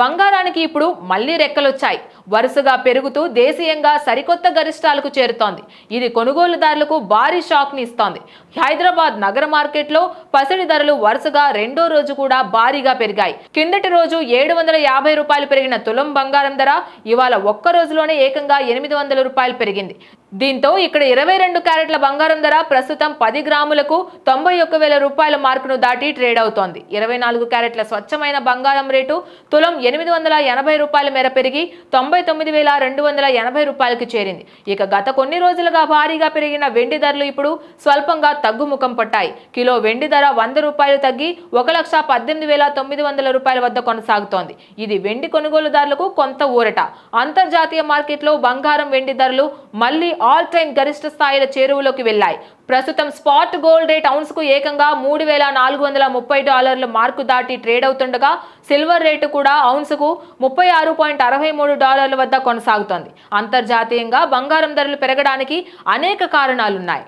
బంగారానికి ఇప్పుడు మళ్లీ రెక్కలొచ్చాయి. వరుసగా పెరుగుతూ దేశీయంగా సరికొత్త గరిష్టాలకు చేరుతోంది. ఇది కొనుగోలుదారులకు భారీ షాక్ ని ఇస్తోంది. హైదరాబాద్ నగర మార్కెట్లో పసిడి ధరలు వరుసగా రెండో రోజు కూడా భారీగా పెరిగాయి. కిందటి రోజు 750 రూపాయలు పెరిగిన తులం బంగారం ధర ఇవాళ ఒక్క రోజులోనే ఏకంగా 800 రూపాయలు పెరిగింది. దీంతో ఇక్కడ 22 క్యారెట్ల బంగారం ధర ప్రస్తుతం 10 గ్రాములకు 91,000 రూపాయల మార్కును దాటి ట్రేడ్ అవుతోంది. 24 క్యారెట్ల స్వచ్ఛమైన బంగారం రేటు తులం 880 రూపాయల మేర పెరిగి 99,280 రూపాయలకు చేరింది. ఇక గత కొన్ని రోజులుగా భారీగా పెరిగిన వెండి ధరలు ఇప్పుడు స్వల్పంగా తగ్గుముఖం పట్టాయి. కిలో వెండి ధర 100 రూపాయలు తగ్గి 1,18,900 రూపాయల వద్ద కొనసాగుతోంది. ఇది వెండి కొనుగోలుదారులకు కొంత ఊరట. అంతర్జాతీయ మార్కెట్లో బంగారం వెండి ధరలు మళ్లీ ఆల్ టైమ్ గరిష్ట స్థాయిల చేరువలోకి వెళ్లాయి. ప్రస్తుతం స్పాట్ గోల్డ్ రేట్ ఔన్స్ కు ఏకంగా $3,430 మార్కు దాటి ట్రేడ్ అవుతుండగా సిల్వర్ రేటు కూడా ఔన్స్ కు $36.63 వద్ద కొనసాగుతోంది. అంతర్జాతీయంగా బంగారం ధరలు పెరగడానికి అనేక కారణాలున్నాయి.